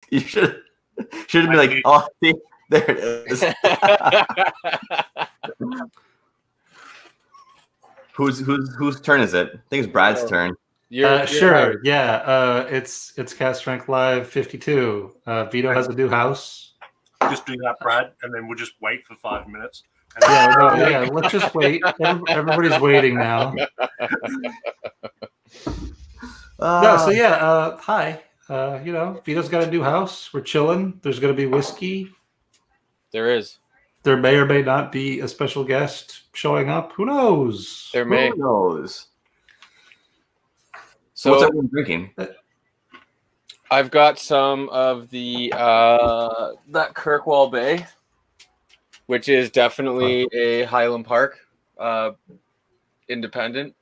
You should have been like, oh, see, there it is. Whose turn is it? I think it's Brad's turn. Sure. Yeah. It's Cast Strength Live 52. Vito has a new house. Just do that, Brad, and then we'll just wait for 5 minutes. Yeah, let's just wait. Everybody's waiting now. Hi. Vito's got a new house. We're chilling. There's going to be whiskey. There is. There may or may not be a special guest showing up. Who knows? There may. Who knows? So what's everyone drinking? I've got some of the that Kirkwall Bay, which is definitely a Highland Park independent.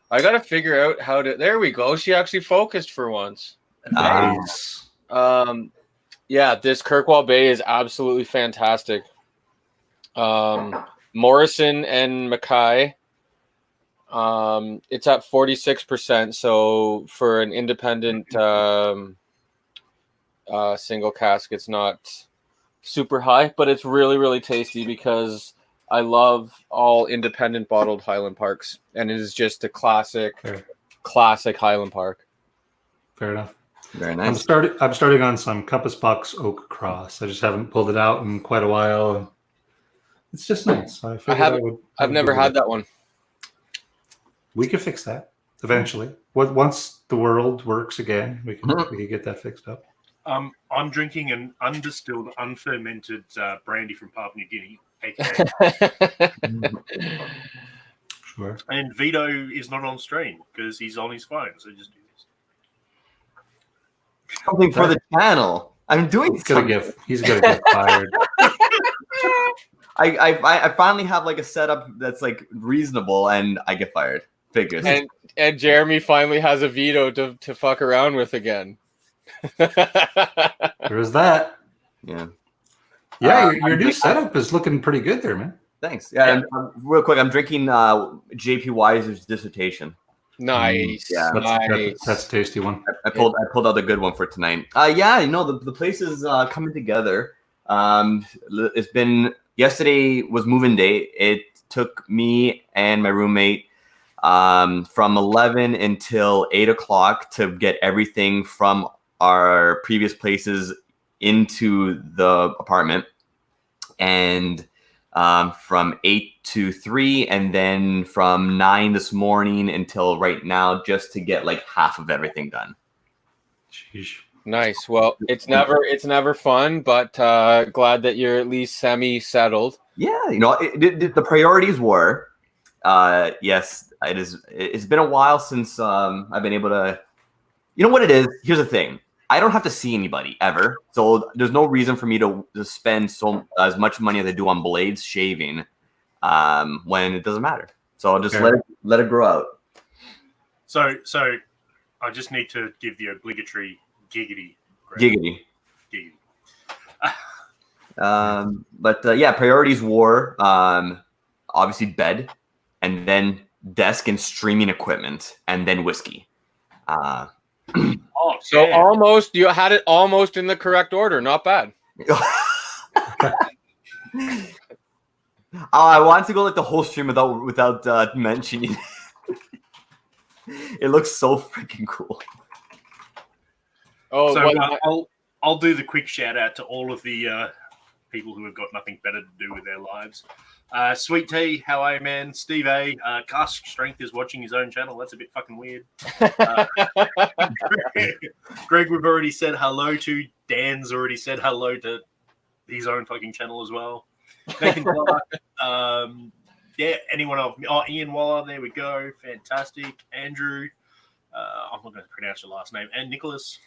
I got to figure out how to. There we go. She actually focused for once. Nice. Yeah, this Kirkwall Bay is absolutely fantastic. Morrison and Mackay. It's at 46%. So for an independent single cask, it's not super high, but it's really, really tasty because I love all independent bottled Highland Parks, and it is just a classic Highland Park. Fair enough. Very nice. I'm starting on some Compass Box Oak Cross. I just haven't pulled it out in quite a while. It's just nice. I've never had that one. We could fix that eventually. Once the world works again, we can get that fixed up. I'm drinking an undistilled, unfermented brandy from Papua New Guinea, aka. Sure. And Vito is not on stream because he's on his phone, so just do this. Something for the channel. I'm doing something. He's gonna get fired. I finally have like a setup that's like reasonable, and I get fired. Figures. And Jeremy finally has a Vito to fuck around with again. There's that. Yeah. Yeah, your new setup is looking pretty good there, man. Thanks. Yeah. Real quick, I'm drinking JP Wiser's Dissertation. Nice. Yeah, that's a tasty one. I pulled out a good one for tonight. The place is coming together. It's been yesterday was move-in day. It took me and my roommate from 11 until 8 o'clock to get everything from our previous places into the apartment, and from 8 to 3, and then from 9 this morning until right now, just to get like half of everything done. Sheesh. Nice. Well, it's never fun, but glad that you're at least semi-settled. Yeah, the priorities were, yes, it is. It's been a while since I've been able to. You know what it is? Here's the thing. I don't have to see anybody ever, so there's no reason for me to spend as much money as I do on blades shaving when it doesn't matter. So I'll just let it grow out. So I just need to give the obligatory giggity. But priorities were obviously bed, and then desk and streaming equipment, and then whiskey. Almost, you had it almost in the correct order. Not bad. I wanted to go like the whole stream without mentioning. It looks so freaking cool. Oh, so I'll do the quick shout out to all of the people who have got nothing better to do with their lives. Sweet Tea, how are you, man? Steve A. Cask Strength is watching his own channel. That's a bit fucking weird. Greg, we've already said hello to. Dan's already said hello to his own fucking channel as well. Nathan Clark. Anyone else? Oh, Ian Waller, there we go. Fantastic. Andrew. I'm not going to pronounce your last name. And Nicholas.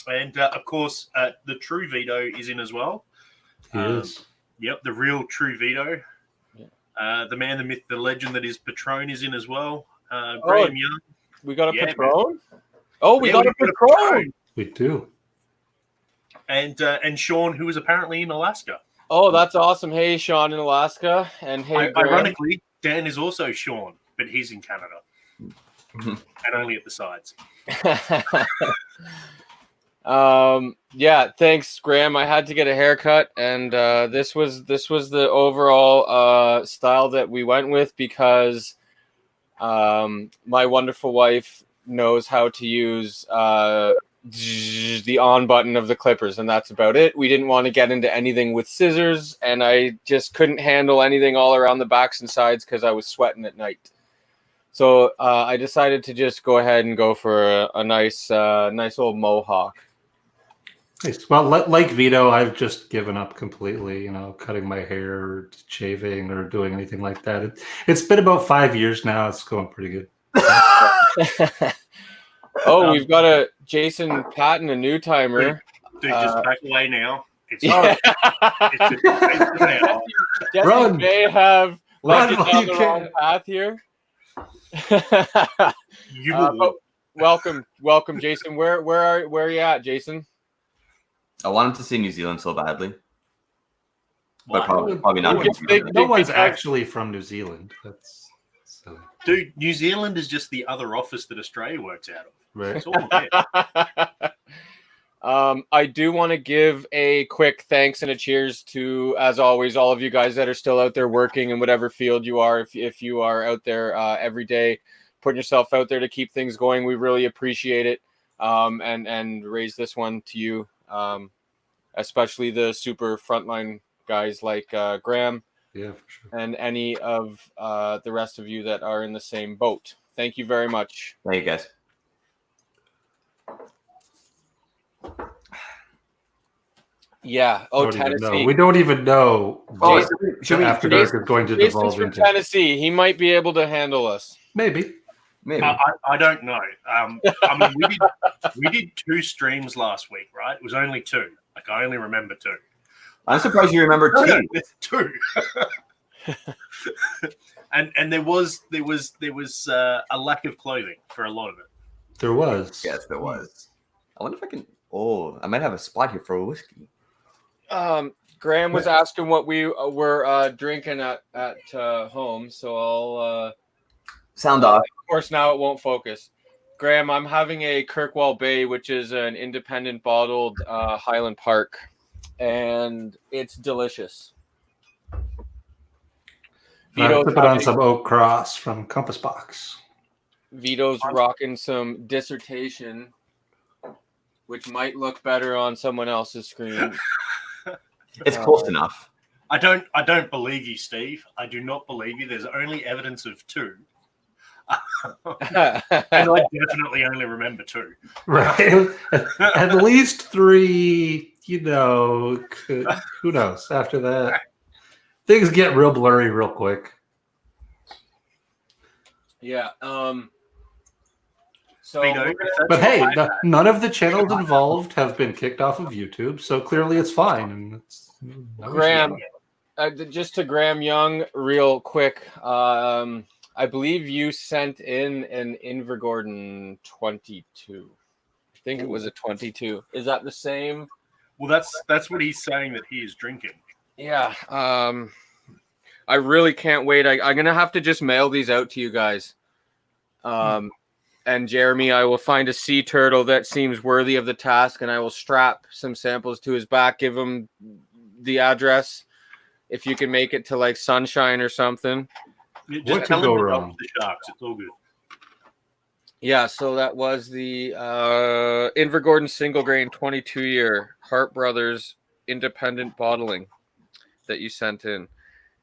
And, of course, the true Vito is in as well. He is. Yep, the real true Vito. The man, the myth, the legend that is Patron is in as well. Graham Young. We got a Patron? Oh, we got a Patron. We do. And Sean, who is apparently in Alaska. Oh, that's awesome. Hey, Sean in Alaska. And hey, ironically, Dan is also Sean, but he's in Canada. And only at the sides. Yeah, thanks, Graham. I had to get a haircut, and this was the overall style that we went with because my wonderful wife knows how to use the on button of the clippers, and that's about it. We didn't want to get into anything with scissors, and I just couldn't handle anything all around the backs and sides because I was sweating at night. So I decided to just go ahead and go for a nice old mohawk. Nice. Well, like Vito, I've just given up completely, cutting my hair, or shaving, or doing anything like that. It's been about 5 years now. It's going pretty good. Oh, we've got a Jason Patton, a new timer. Dude, just back away now. It's Yeah. Jesse Run. may have led Run you while down you the can. wrong path here. You will. Welcome, Jason. Where are you at, Jason? I wanted to see New Zealand so badly, but Why? probably not. You New just Zealand. No one's because- actually from New Zealand. That's silly. Dude, New Zealand is just the other office that Australia works out of. Right. It's all there. I do want to give a quick thanks and a cheers to, as always, all of you guys that are still out there working in whatever field you are. If you are out there every day, putting yourself out there to keep things going, we really appreciate it. And raise this one to you, especially the super frontline guys like Graham. Yeah, for sure. And any of the rest of you that are in the same boat. Thank you very much. Thank you, guys. Yeah. Oh, Tennessee. We don't even know. Oh, what should we- After Dark is going to Jason's devolve from into. Tennessee. He might be able to handle us. Maybe. Maybe. I don't know. I mean, we did 2 streams last week, right? It was only 2. Like, I only remember 2. I'm surprised you remember No, two. it's 2. and there was a lack of clothing for a lot of it. There was. Yes, there was. I wonder if I can. Oh, I might have a spot here for a whiskey. Graham was asking what we were drinking at home, so I'll. Sound off. Of course, now it won't focus. Graham, I'm having a Kirkwall Bay, which is an independent bottled Highland Park, and it's delicious. I Vito's, put on some Oak Cross from Compass Box. Vito's rocking some Dissertation, which might look better on someone else's screen. It's close enough. I don't believe you, Steve. I do not believe you. There's only evidence of 2. And I definitely only remember 2. Right. At least 3, who knows after that. Things get real blurry real quick. Yeah. So, Vito, But hey, none of the channels involved have been kicked off of YouTube, so clearly it's fine. And it's Graham, just to Graham Young, real quick. I believe you sent in an Invergordon 22. I think it was a 22. Is that the same? Well, that's what he's saying that he is drinking. Yeah. I really can't wait. I'm gonna have to just mail these out to you guys. And Jeremy, I will find a sea turtle that seems worthy of the task, and I will strap some samples to his back. Give him the address if you can make it to like Sunshine or something. Just What tell could go him to wrong? dump the sharks. It's all good. Yeah, so that was the Invergordon single grain 22-year Hart Brothers independent bottling that you sent in.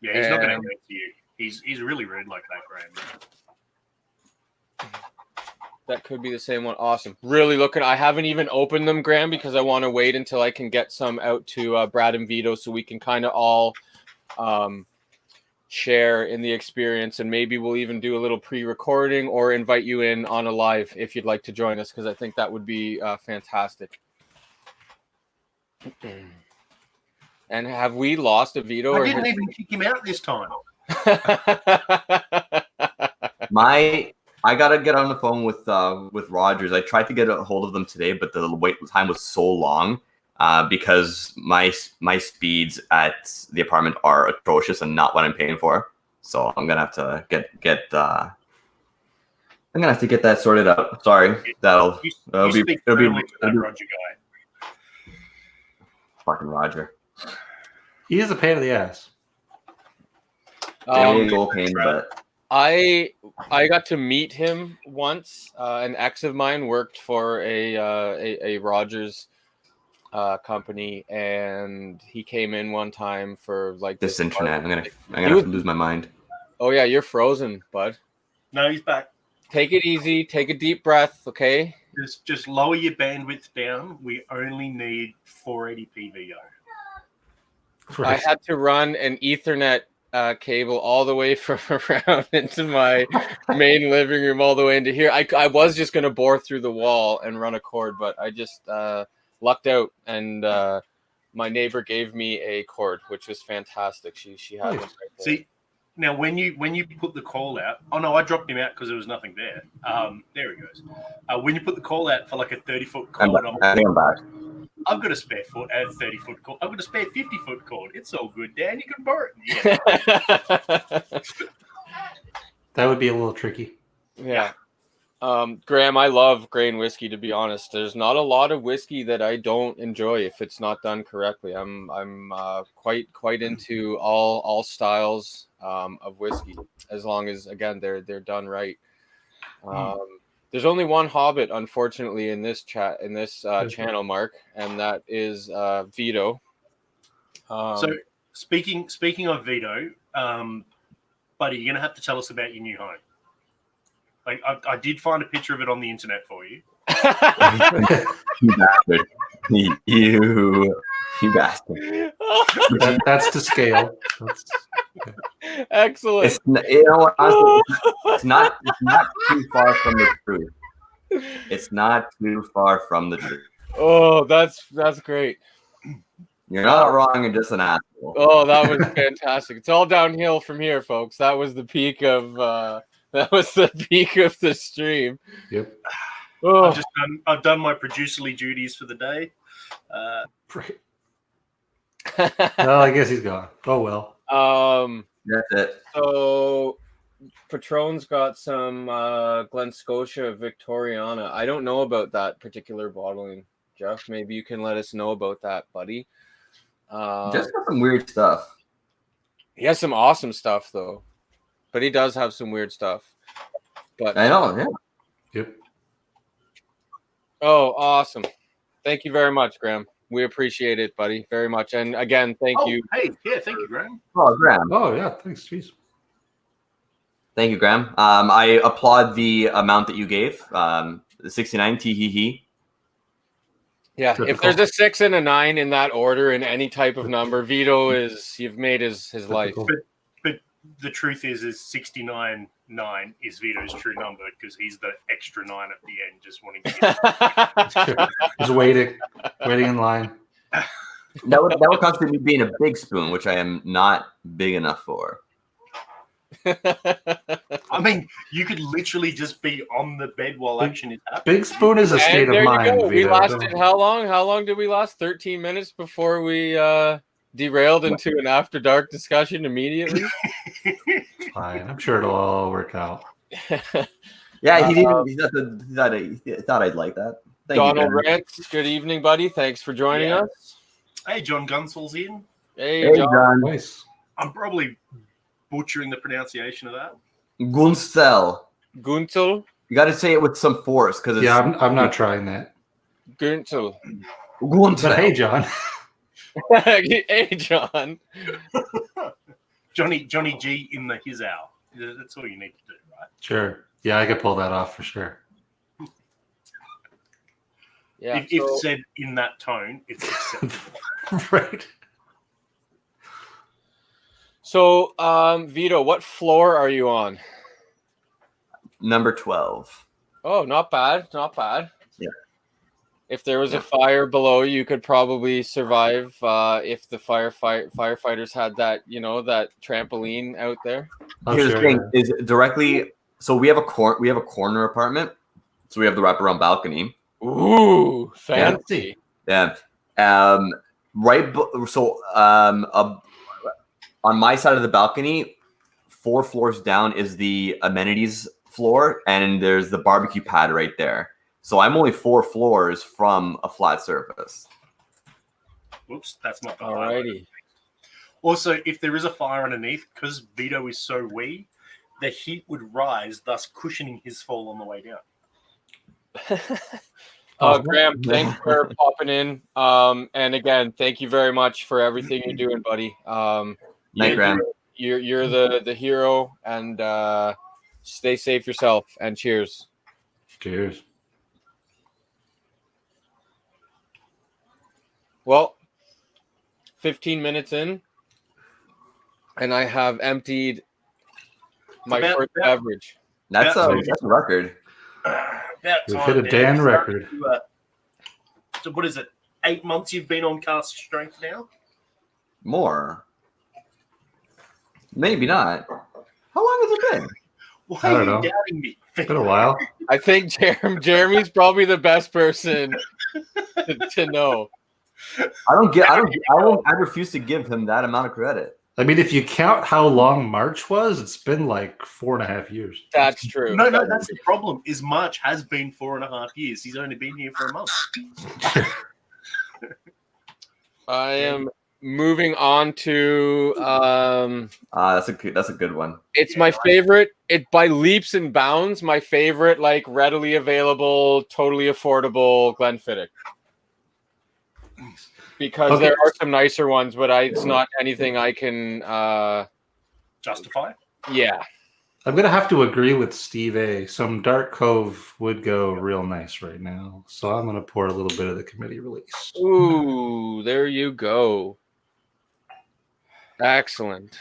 Yeah, he's not going to And- give it to you. He's really rude like that, Graham. That could be the same one. Awesome. Really looking. I haven't even opened them, Graham, because I want to wait until I can get some out to Brad and Vito so we can kind of all share in the experience, and maybe we'll even do a little pre-recording or invite you in on a live if you'd like to join us, because I think that would be fantastic. And have we lost a Vito? I or didn't even kick him out this time. I gotta get on the phone with Rogers. I tried to get a hold of them today, but the wait time was so long because my speeds at the apartment are atrocious and not what I'm paying for. So I'm gonna have to get that sorted out. Sorry, it'll be Roger guy. Fucking Roger. He is a pain in the ass. Big old pain in the butt. I got to meet him once. An ex of mine worked for a Rogers company, and he came in one time for like This internet. I'm gonna have to lose my mind. Oh yeah, you're frozen, bud. No, he's back. Take it easy. Take a deep breath, okay? Just lower your bandwidth down. We only need 480p VO. I had to run an Ethernet cable all the way from around into my main living room, all the way into here. I was just going to bore through the wall and run a cord, but I just lucked out, and my neighbor gave me a cord, which was fantastic. She had one right there. See, now when you put the call out, oh no, I dropped him out because there was nothing there. There he goes. When you put the call out for like a 30-foot cord, I think I'm back. I've got a spare foot, a 30-foot cord. I've got a spare 50-foot cord. It's all good, Dan. You can borrow it. Yeah. That would be a little tricky. Yeah. Graham, I love grain whiskey, to be honest. There's not a lot of whiskey that I don't enjoy if it's not done correctly. I'm quite into all styles of whiskey, as long as, again, they're done right. There's only one Hobbit, unfortunately, in this channel, Mark, and that is Vito. So speaking of Vito, buddy, you're gonna have to tell us about your new home. Like I did find a picture of it on the internet for you. You bastard. You bastard. That's to scale. Excellent. It's not too far from the truth. It's not too far from the truth. Oh, that's great. You're not wrong. You're just an asshole. Oh, that was fantastic. It's all downhill from here, folks. That was the peak of the stream. Yep. Oh. I've done my producerly duties for the day. Well, I guess he's gone. Oh well. That's it. So Patron's got some Glen Scotia Victoriana. I don't know about that particular bottling, Jeff. Maybe you can let us know about that, buddy. Just got some weird stuff. He has some awesome stuff, though. But he does have some weird stuff. But I know, yeah. Yep. Oh, awesome. Thank you very much, Graham. We appreciate it, buddy, very much. And again, thank you. Hey, yeah, thank you, Graham. Oh, Graham. Oh yeah, thanks. Jeez. Thank you, Graham. I applaud the amount that you gave. The 69 tee. Yeah, Typical. if there's a 6 and a 9 in that order in any type of number, Vito you've made his life. But the truth is 69.9 is Vito's true number because he's the extra 9 at the end, just wanting to get He's waiting in line. That would constitute me being a big spoon, which I am not big enough for. I mean, you could literally just be on the bed while action is happening. Big spoon is a state And there of you mind. go. We Vito. lasted how long? How long did we last? 13 minutes before we derailed into an after dark discussion immediately. Fine. I'm sure it'll all work out. Yeah, he thought I'd like that. Thank Donald you, Rance, good evening, buddy. Thanks for joining us. Hey, John Gunsel's in. Hey, John. John. Nice. I'm probably butchering the pronunciation of that. Gunsel. Gunzel. You got to say it with some force because it's Yeah, I'm not trying that. Gunzel. Gunsel. But hey, John. Hey, John. Johnny G in the his owl. That's all you need to do, right? Sure. Yeah, I could pull that off for sure. Yeah. If it's said in that tone, it's acceptable. Right. So, Vito, what floor are you on? Number 12. Oh, not bad. Not bad. Yeah. If there was a fire below, you could probably survive if the firefighters had that, that trampoline out there. Here's the thing: is directly. So we have a corner apartment. So we have the wraparound balcony. Ooh, fancy. Yeah. On my side of the balcony, 4 floors down is the amenities floor, and there's the barbecue pad right there. So I'm only 4 floors from a flat surface. Whoops, that's not the fire. Alrighty. Also, if there is a fire underneath, because Vito is so wee, the heat would rise, thus cushioning his fall on the way down. Graham, thanks for popping in. And again, thank you very much for everything you're doing, buddy. Night, Graham. You're the hero, and stay safe yourself. And cheers. Cheers. Well, 15 minutes in, and I have emptied my first beverage. That's a record. We've hit a Dan record. So what is it? 8 months you've been on cast strength now? More. Maybe not. How long has it been? Why I are don't you know. doubting me? It's been a while. I think Jeremy's probably the best person to know. I refuse to give him that amount of credit. I mean, if you count how long March was, it's been like 4.5 years. That's true. No, that's the problem. Is March has been 4.5 years. He's only been here for a month. I am moving on to That's a good one. it's my favorite. It by leaps and bounds, my favorite, like readily available, totally affordable Glenfiddich. Because there are some nicer ones, but it's not anything I can Justify? Yeah. I'm going to have to agree with Steve A. Some Dark Cove would go real nice right now. So I'm going to pour a little bit of the committee release. Ooh, there you go. Excellent.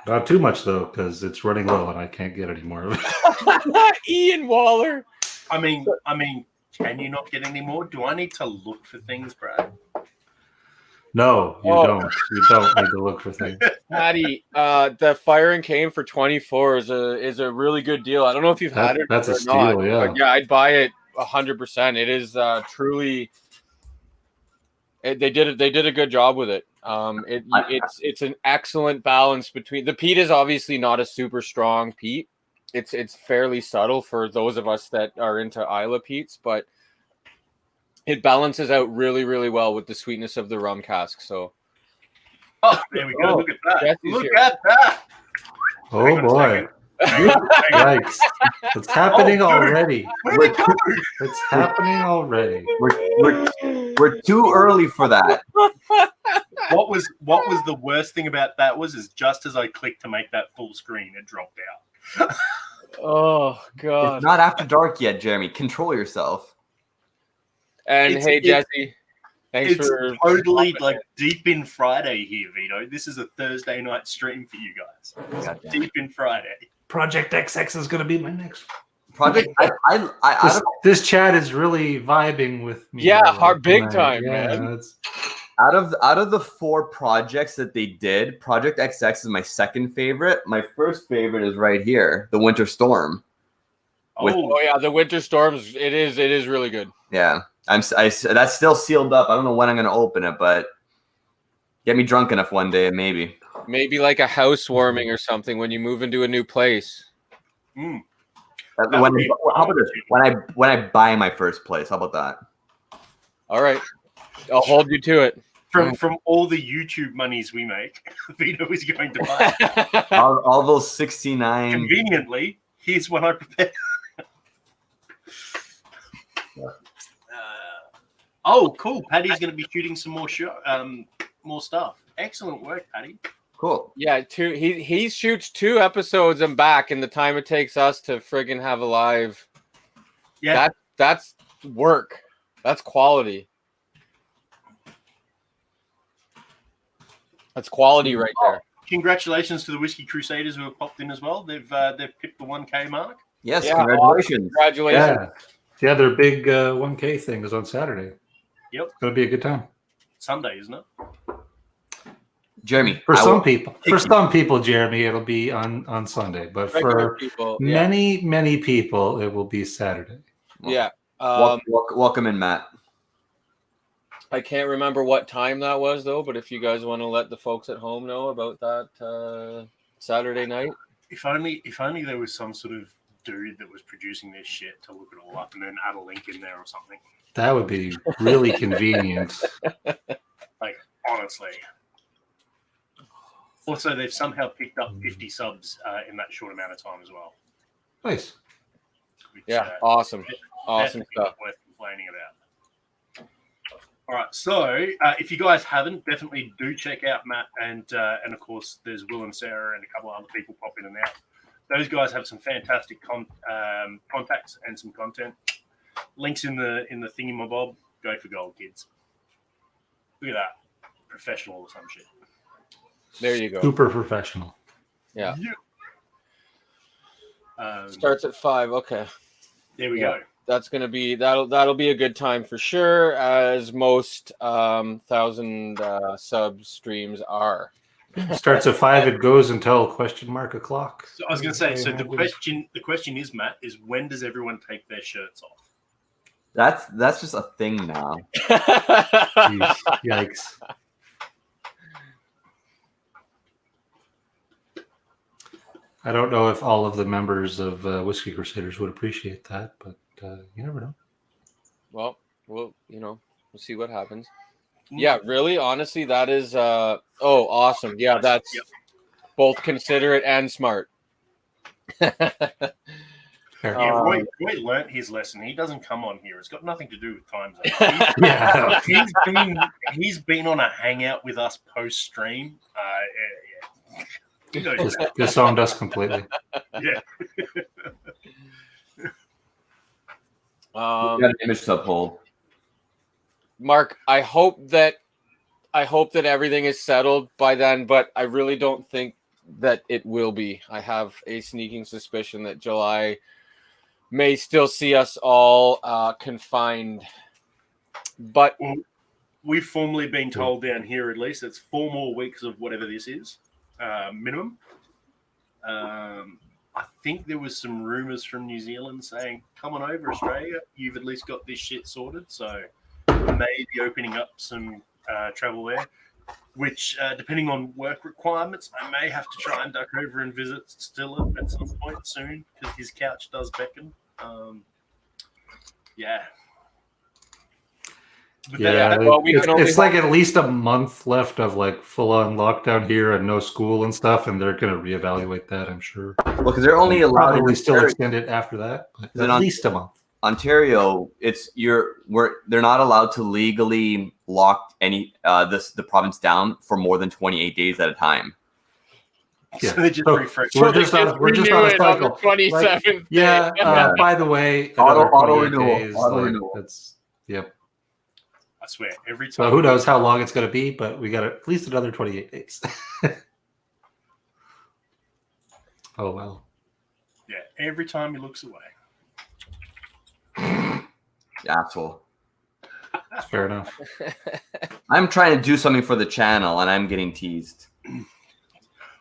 Not too much, though, because it's running low and I can't get any more of it. Ian Waller. I mean, can you not get any more? Do I need to look for things, Brad? No, you don't. You don't need to look for things. Patty, the Fire and Cane for 24 is a really good deal. I don't know if you've had it. That's a or steal, not, yeah. but yeah, I'd buy it 100%. It is truly. They did a good job with it. It's an excellent balance between the peat is obviously not a super strong peat. It's fairly subtle for those of us that are into Isla peats, but it balances out really, really well with the sweetness of the rum cask. So, there we go. Look at that. Jesse's Look here. at that. Oh, boy. Yikes. It's happening already. It's happening already. We're too early for that. What was the worst thing about that is just as I clicked to make that full screen, it dropped out. Oh God! It's not after dark yet, Jeremy. Control yourself. And hey, Jesse, thanks it's for totally like deep in Friday here, Vito. This is a Thursday night stream for you guys. Goddamn. Deep in Friday. Project XX is going to be my next Project. This chat is really vibing with me. Yeah, hard big time, man. It's... Out of the 4 projects that they did, Project XX is my second favorite. My first favorite is right here, the Winter Storm. Oh yeah, the Winter Storms. It is really good. Yeah, that's still sealed up. I don't know when I'm gonna open it, but get me drunk enough one day, maybe. Maybe like a housewarming or something when you move into a new place. Mm. How about this? When I buy my first place, how about that? All right, I'll hold you to it. From all the YouTube monies we make, Vito is going to buy. all those 69. Conveniently, here's what I prepared. Oh, cool! Paddy's going to be shooting some more stuff. Excellent work, Paddy. Cool. Yeah, he shoots 2 episodes and back in the time it takes us to friggin' have a live. Yeah, that's work. That's quality. That's quality right there. Congratulations to the Whiskey Crusaders who have popped in as well. They've picked the 1K mark. Yes, Yeah, congratulations. Congratulations. Yeah, their big 1K thing is on Saturday. Yep. It's going to be a good time. Sunday, isn't it? Jeremy. For some people, Jeremy, it'll be on Sunday. But Regular for people, many people, it will be Saturday. Yeah. Welcome in, Matt. I can't remember what time that was though, but if you guys want to let the folks at home know about that Saturday night. If only there was some sort of dude that was producing this shit to look it all up and then add a link in there or something. That would be really convenient. honestly. Also, they've somehow picked up 50 subs in that short amount of time as well. Nice. Which, Yeah, awesome definitely stuff. not worth complaining about. All right, so if you guys haven't, definitely do check out Matt and of course there's Will and Sarah and a couple of other people pop in and out. Those guys have some fantastic contacts and some content. Links in the thingy-my-bob. Go for gold, kids. Look at that, professional or some shit. There you go. Super professional. Yeah. Starts Starts at 5. Okay. There we Yeah. go. That's gonna be that'll be a good time for sure, as most 1,000 sub streams are. Starts at 5. It goes until $o'clock. So I was going to say. So the question is, Matt, is when does everyone take their shirts off? That's just a thing now. Jeez, yikes. I don't know if all of the members of Whiskey Crusaders would appreciate that, but you never know. Well, we'll see what happens. Yeah, really, honestly, that is awesome. Yeah, that's both considerate and smart. Yeah, Roy learnt his lesson. He doesn't come on here. It's got nothing to do with time zone. He's been on a hangout with us post stream. Disowned us completely. Yeah. Got an image to uphold. Mark, I hope that everything is settled by then, but I really don't think that it will be. I have a sneaking suspicion that July may still see us all confined. But we've formally been told down here, at least, it's 4 more weeks of whatever this is, minimum. I think there was some rumors from New Zealand saying, come on over, Australia. You've at least got this shit sorted. So we may be opening up some travel there, which, depending on work requirements, I may have to try and duck over and visit still at some point soon because his couch does beckon. Yeah. But it's like at least a month left of like full-on lockdown here and no school and stuff, and they're going to reevaluate that, I'm sure. Well, because they're only allowed probably still extend it after that, but at least a month. Ontario, they're not allowed to legally lock the province down for more than 28 days at a time. Yeah. So they just refresh. We're just on a cycle. 27th. Yeah. By the way, auto renewal. That's yep. I swear, every time. So who knows how long it's going to be, but we got at least another 28 days. Oh well. Yeah, every time he looks away. Asshole. Fair enough. I'm trying to do something for the channel, and I'm getting teased.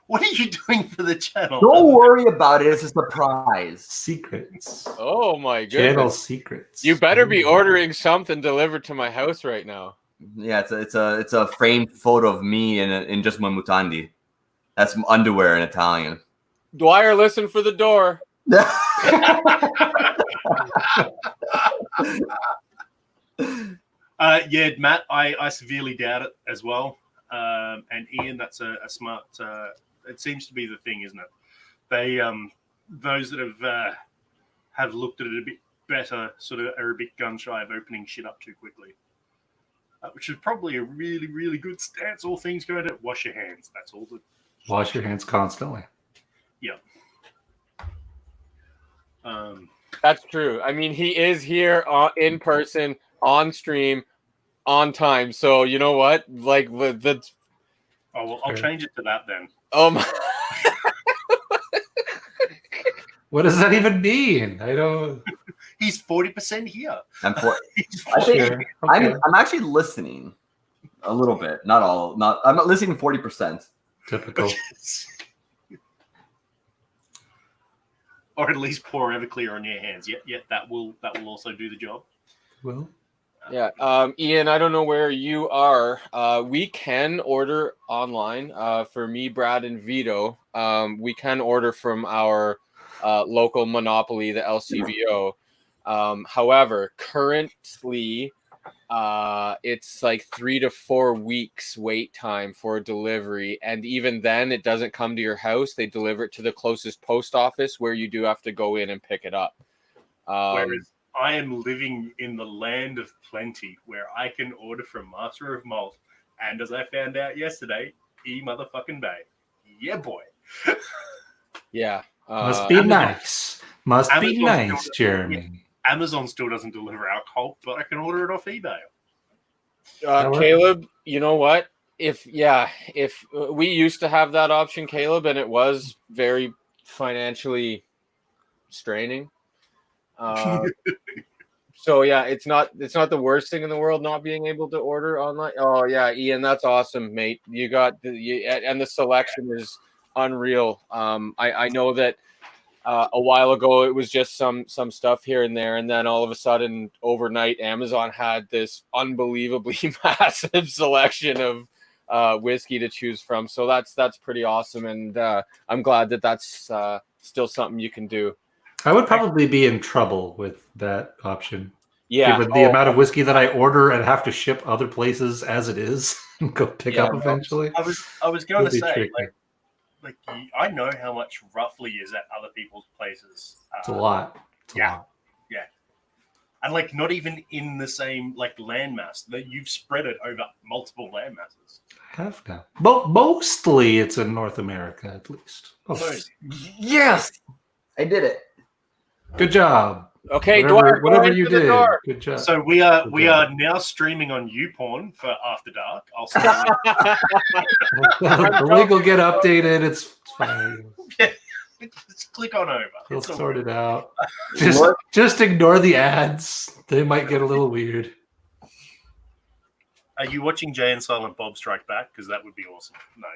What are you doing for the channel? Don't worry about it. It's a surprise. Secrets. Oh my goodness. Channel secrets. You better be ordering something delivered to my house right now. Yeah, it's a framed photo of me in just my mutandi. That's underwear in Italian. Dwyer, listen for the door. Yeah, Matt, I severely doubt it as well. And Ian, that's a smart. It seems to be the thing, isn't it? They those that have looked at it a bit better, sort of are a bit gun shy of opening shit up too quickly, which is probably a really, really good stance. All things go to wash your hands. That's all. Wash your hands constantly. Yeah. That's true. I mean, he is here in person, on stream, on time. So you know what? Like that's. Oh well, I'll change it to that then. Oh my. What does that even mean? I don't. He's 40% here. I'm actually listening a little bit, not all. I'm not listening 40%. Typical. Or at least pour Everclear on your hands. Yeah, that will also do the job. Well. Yeah, Ian, I don't know where you are. We can order online for me, Brad, and Vito. We can order from our local monopoly, the LCBO. However, currently, it's like 3 to 4 weeks wait time for delivery, and even then it doesn't come to your house. They deliver it to the closest post office where you do have to go in and pick it up. Whereas I am living in the land of plenty where I can order from Master of Malt, and as I found out yesterday, motherfucking Bay. Yeah, boy. Yeah. Must be nice. Must be Amazon nice, still- Jeremy. Amazon still doesn't deliver alcohol, but I can order it off eBay. Caleb, you know what? If we used to have that option, Caleb, and it was very financially straining. So yeah, it's not the worst thing in the world not being able to order online. Oh yeah, Ian, that's awesome, mate. You got and the selection is unreal. I know that a while ago it was just some stuff here and there, and then all of a sudden overnight Amazon had this unbelievably massive selection of whiskey to choose from. So that's pretty awesome, and I'm glad that that's still something you can do. I would probably be in trouble with that option. Yeah, Given the amount of whiskey that I order and have to ship other places as it is and go pick Yeah, up eventually. I was going to Would be say, tricky. like I know how much roughly is at other people's places. It's a lot. It's a yeah. lot. And like not even in the same like landmass, that you've spread it over multiple landmasses. I have now. Mostly it's in North America, at least. Yes, I did it. Good job. Okay, whatever you did. Good job. So we are now streaming on YouPorn for After Dark. I'll say The link will get updated. It's fine. just click on over. We'll It's all sort right. it out. Just ignore the ads. They might get a little weird. Are you watching Jay and Silent Bob Strike Back? Because that would be awesome. No,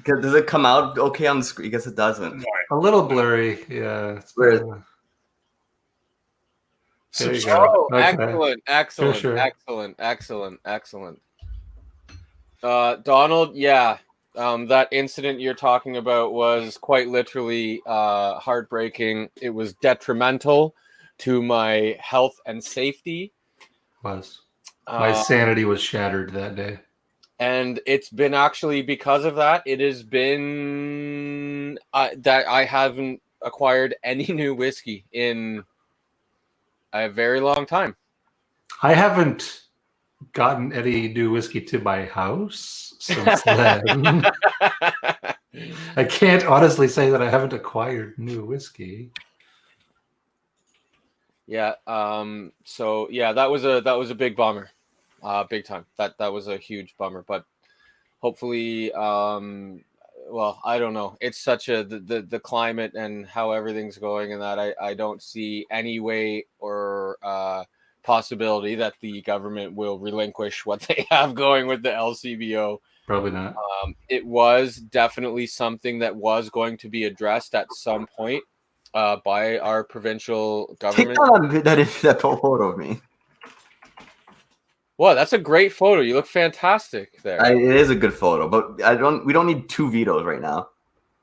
you're not. Does it come out okay on the screen? I guess it doesn't. No. A little blurry. Yeah. Where is- There you Subscribe. go. Oh, Okay. excellent, Sure. excellent. Donald, yeah, that incident you're talking about was quite literally heartbreaking. It was detrimental to my health and safety. Was. My sanity was shattered that day. And it's been actually because of that. It has been that I haven't acquired any new whiskey in a very long time. I haven't gotten any new whiskey to my house since then. I can't honestly say that I haven't acquired new whiskey. Yeah. So yeah, that was a big bummer. Big time. That was a huge bummer. But hopefully, well, I don't know. It's such the climate and how everything's going, and that I don't see any way or possibility that the government will relinquish what they have going with the LCBO. Probably not. It was definitely something that was going to be addressed at some point by our provincial government. Take that photo of me. Well, that's a great photo. You look fantastic there. It is a good photo, but we don't need two Vitos right now.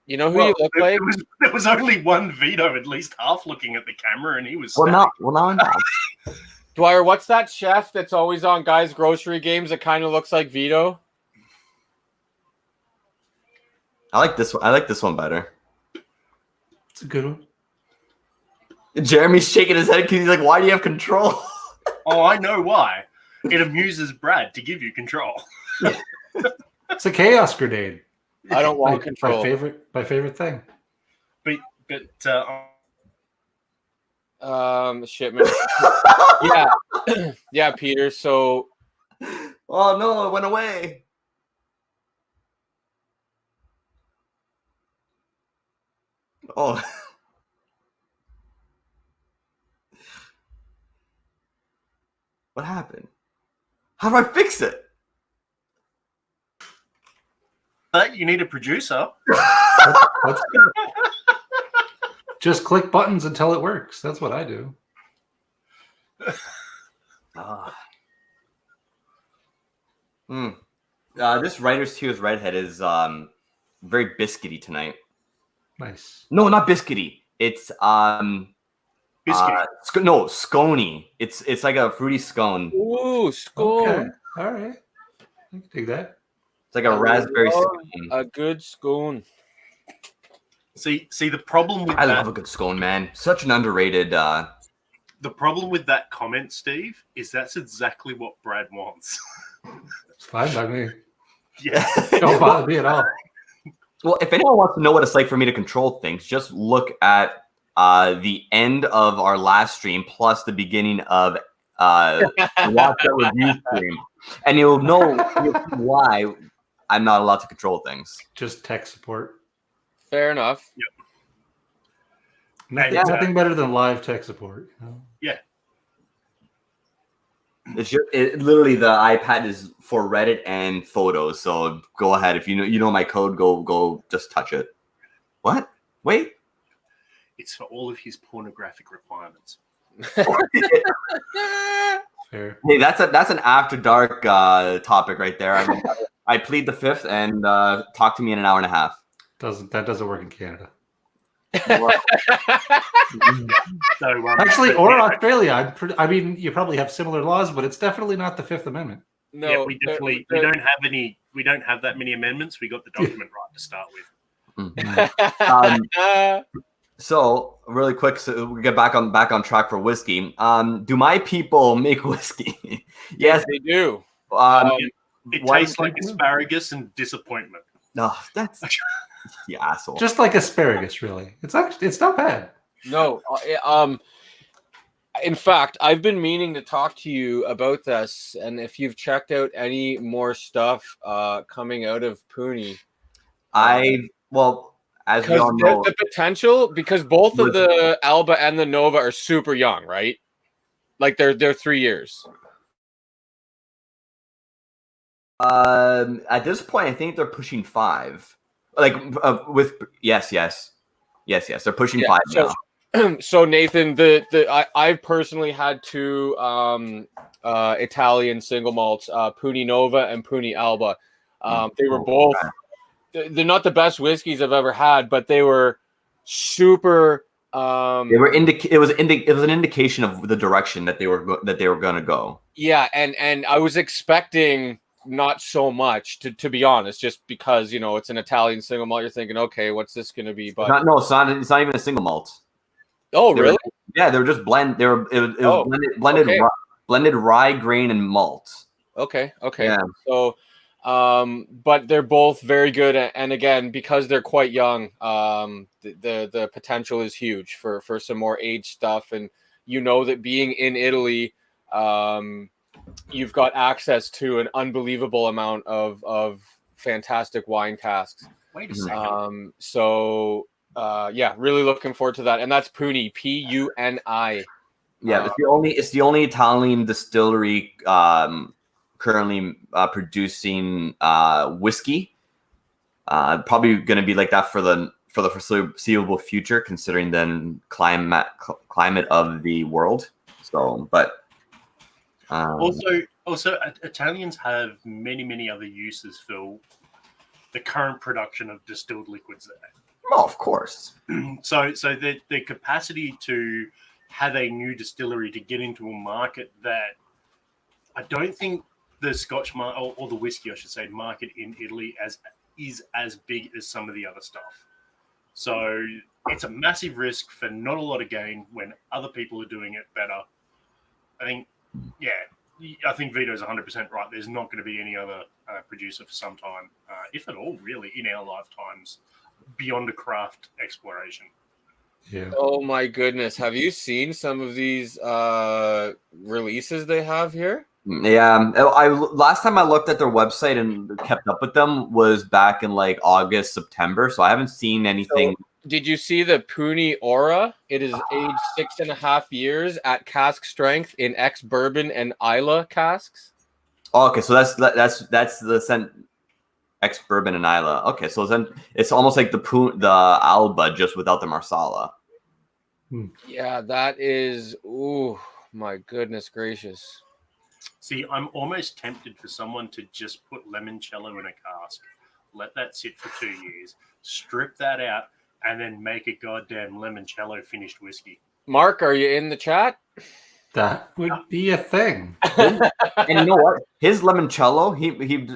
You know who you look like? There was only one Vito, at least half looking at the camera, and he was. Now I'm not. Dwyer, what's that chef that's always on Guys Grocery Games that kind of looks like Vito? I like this one. I like this one better. It's a good one. Jeremy's shaking his head because he's like, "Why do you have control?" Oh, I know why. It amuses Brad to give you control. It's a chaos grenade. I don't want control. My favorite thing. But Shipment. Yeah. Yeah, Peter. So Oh no, it went away. Oh. What happened? How do I fix it? you need a producer. That's good. Just click buttons until it works. That's what I do. This Writer's Tears Redhead is very biscuity tonight. Nice. No, not biscuity. It's Biscuity. No, scony. It's like a fruity scone. Ooh, scone. Okay. All right. I can dig that. It's like a raspberry love scone. a good scone. See the problem with I that. love a good scone, man. Such an underrated. The problem with that comment, Steve, is that's exactly what Brad wants. It's fine by me. Yeah. Don't bother me at all. Well, if anyone wants to know what it's like for me to control things, just look at the end of our last stream plus the beginning of the Watch That Review stream, and you'll know why I'm not allowed to control things. Just tech support. Fair enough. Nothing better than live tech support. You know? Yeah. It's just, literally the iPad is for Reddit and photos. So go ahead if you know my code. Go just touch it. What? Wait. It's for all of his pornographic requirements. Fair. Hey, that's an after dark topic right there. I plead the fifth and talk to me in an hour and a half. That doesn't work in Canada. So, Actually, or Australia. I mean, you probably have similar laws, but it's definitely not the Fifth Amendment. No, yeah, we definitely we don't have any. We don't have that many amendments. We got the document right to start with. So really quick, so we get back on track for whiskey. Do my people make whiskey? Yes, they do. It tastes like asparagus and disappointment. No, that's you asshole. Just like asparagus, really. It's not bad. No, in fact, I've been meaning to talk to you about this, and if you've checked out any more stuff coming out of Puni, as we all know, the potential, because both of the Alba and the Nova are super young, right? Like they're 3 years. At this point, I think they're pushing 5. Like yes, they're pushing 5 now. So Nathan, I've personally had 2 Italian single malts, Puni Nova and Puni Alba. They were both. They're not the best whiskeys I've ever had, but they were super. They were it was an indication of the direction that they were going to go. Yeah, and I was expecting not so much, to be honest, just because it's an Italian single malt. You're thinking, okay, what's this going to be? But it's not even a single malt. Oh, really? They were just blend. It was blended rye, grain, and malt. Okay. Yeah. So, but they're both very good, and again, because they're quite young, the potential is huge for some more aged stuff, and that being in Italy, you've got access to an unbelievable amount of fantastic wine casks. Wait a second. Really looking forward to that, and that's Puni, Puni. Yeah, it's the only Italian distillery currently producing whiskey. Probably going to be like that for the foreseeable future, considering the climate of the world. So, but also, Italians have many other uses for the current production of distilled liquids there. Oh, of course. So the capacity to have a new distillery to get into a market that I don't think the Scotch market, or the whiskey, I should say, market in Italy is as big as some of the other stuff. So it's a massive risk for not a lot of gain when other people are doing it better. I think Vito's 100% right. There's not going to be any other producer for some time, if at all, really, in our lifetimes, beyond a craft exploration. Yeah. Oh my goodness! Have you seen some of these releases they have here? Yeah, last time I looked at their website and kept up with them was back in like August, September. So I haven't seen anything. So, did you see the Puni Aura? It is aged 6.5 years at cask strength in ex bourbon and Isla casks. Oh, okay, so that's the scent ex bourbon and Isla. Okay, so then it's almost like the Alba just without the Marsala. Yeah, that is. Ooh, my goodness gracious. See, I'm almost tempted for someone to just put limoncello in a cask, let that sit for 2 years, strip that out, and then make a goddamn limoncello finished whiskey. Mark, are you in the chat? That would be a thing. And you know what? His limoncello, he made,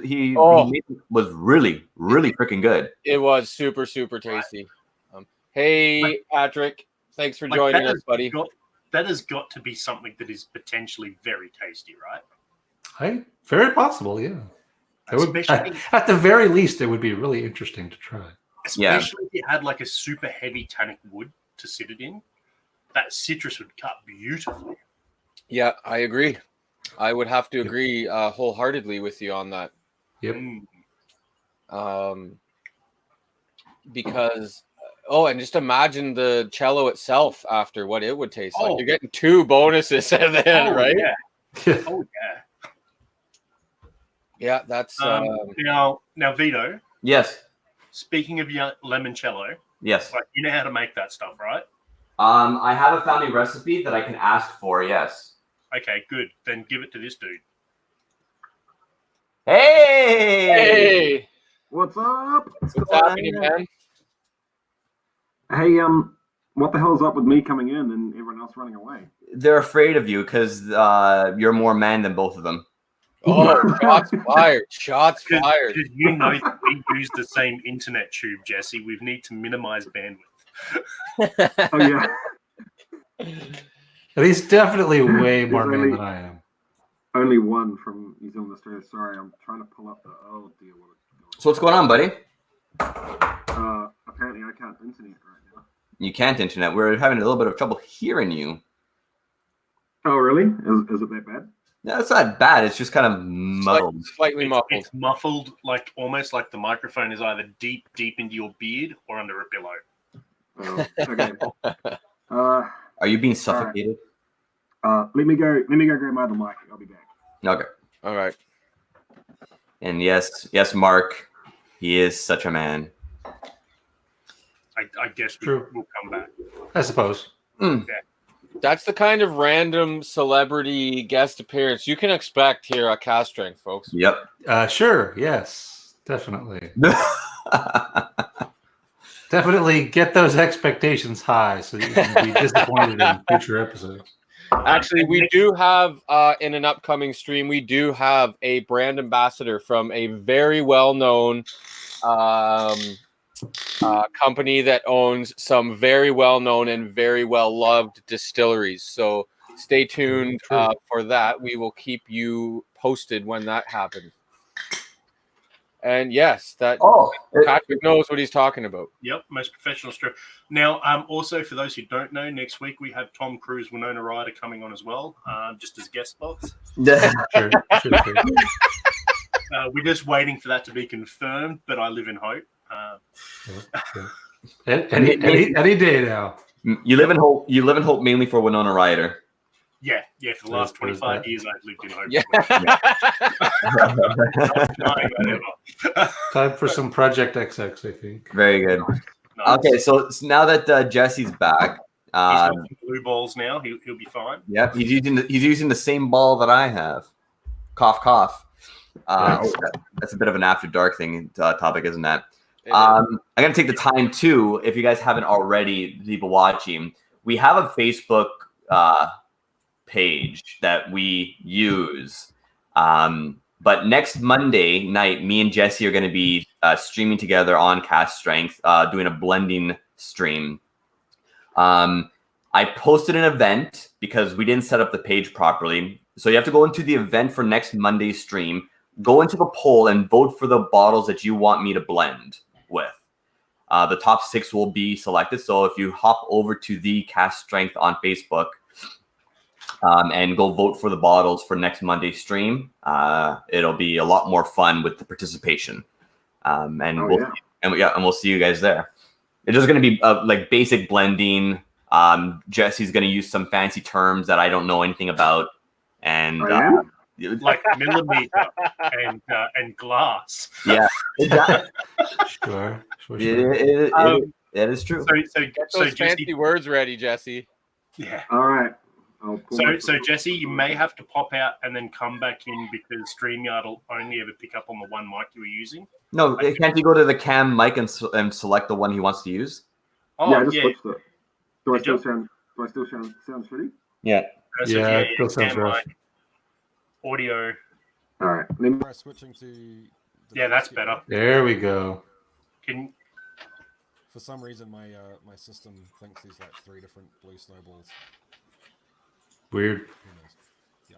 was really freaking good. It was super tasty. Hey, Patrick, thanks for joining us, buddy. That has got to be something that is potentially very tasty, right? Very possible, yeah. At the very least, it would be really interesting to try. Especially if you had like a super heavy tannic wood to sit it in. That citrus would cut beautifully. Yeah, I agree. I would have to agree wholeheartedly with you on that. Yep. Because, and just imagine the cello itself after what it would taste like. You're getting 2 bonuses at the end, right? Yeah. Oh, yeah. Yeah, that's... Now, Vito. Yes. Speaking of your limoncello. Yes. Like, you know how to make that stuff, right? I have a family recipe that I can ask for, yes. Okay, good. Then give it to this dude. Hey! What's up? What's happening, man? Hey, what the hell's up with me coming in and everyone else running away? They're afraid of you because you're more man than both of them. Oh, shots fired. Shots fired. Because you know that we use the same internet tube, Jesse. We need to minimize bandwidth. Oh, yeah. And he's definitely way more man than I am. Only one from New Zealand, Australia. Sorry, I'm trying to pull up the deal. So what's going on, buddy? Apparently I can't internet right now. You can't internet. We're having a little bit of trouble hearing you. Oh, really? Is it that bad? No, it's not bad. It's just kind of muddled. Slightly muffled. It's muffled, like almost like the microphone is either deep into your beard or under a pillow. Oh, okay. Are you being suffocated? Let me go grab my other mic. I'll be back. Okay. All right. And yes, Mark, he is such a man. I guess True. we'll come back. I suppose. Mm. Yeah. That's the kind of random celebrity guest appearance you can expect here at Cast Strength, folks. Yep. Sure. Yes. Definitely. Definitely get those expectations high so you can be disappointed in future episodes. Actually, we do have, in an upcoming stream, we do have a brand ambassador from a very well-known company that owns some very well-known and very well-loved distilleries. So stay tuned for that. We will keep you posted when that happens. And yes, Patrick knows what he's talking about. Yep, most professional strip. Now, also for those who don't know, next week we have Tom Cruise, Winona Ryder coming on as well, just as guest spots. Sure. We're just waiting for that to be confirmed, but I live in hope. Any day now. You live in hope. You live in hope mainly for Winona Ryder. Yeah. For the last 25 years, I've lived in hope. Yeah. Time for some Project XX, I think. Very good. Nice. Okay, so now that Jesse's back, he's got some blue balls now. He'll be fine. Yep, he's using the same ball that I have. Cough, cough. That's a bit of an after dark thing topic, isn't that? I'm gonna take the time too. If you guys haven't already, people watching, we have a Facebook page that we use. But next Monday night, me and Jesse are going to be streaming together on Cast Strength, doing a blending stream. I posted an event because we didn't set up the page properly. So you have to go into the event for next Monday's stream, go into the poll and vote for the bottles that you want me to blend with. The top 6 will be selected. So if you hop over to the Cast Strength on Facebook, and go vote for the bottles for next Monday's stream. It'll be a lot more fun with the participation, we'll see you guys there. It's just going to be like basic blending. Jesse's going to use some fancy terms that I don't know anything about, and like millimeter and glass. Yeah, exactly. Sure. That is true. Get those fancy words ready, Jesse. Yeah. All right. So Jesse, you may have to pop out and then come back in because StreamYard will only ever pick up on the one mic you were using. No, can't you go to the cam mic and select the one he wants to use? Oh, yeah, I just switched it. Do I Do I still sound shitty? Yeah. Yeah, it still sounds and rough. my audio. All right. Let me... Try switching to. the Yeah, that's VSK. better. There we go. Can For some reason, my my system thinks there's like 3 different blue snowballs. Weird. Who knows? Yeah.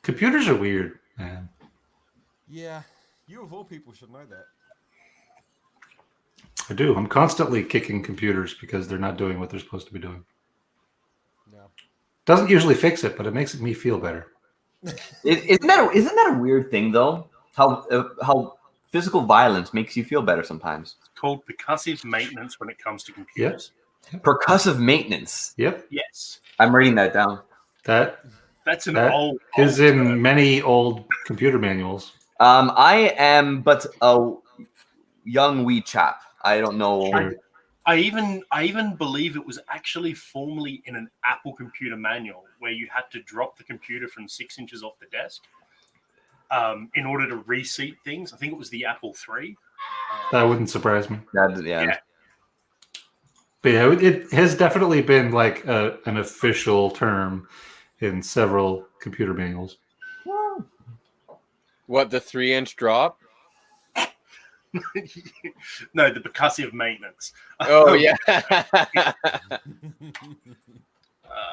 Computers are weird, man. Yeah, you of all people should know that. I do. I'm constantly kicking computers because they're not doing what they're supposed to be doing. Yeah. Doesn't usually fix it, but it makes me feel better. Isn't that a weird thing though? How physical violence makes you feel better sometimes. It's called percussive maintenance when it comes to computers. Percussive maintenance. Yep. Yes. I'm writing that down. That's an That old is term. in many old computer manuals. I am but a young wee chap. I don't know. Sure. I even believe it was actually formerly in an Apple computer manual where you had to drop the computer from 6 inches off the desk in order to reseat things. I think it was the Apple III. That wouldn't surprise me. Yeah. But yeah, it has definitely been like an official term in several computer manuals. What, the 3-inch drop? No, the percussive maintenance. Oh yeah.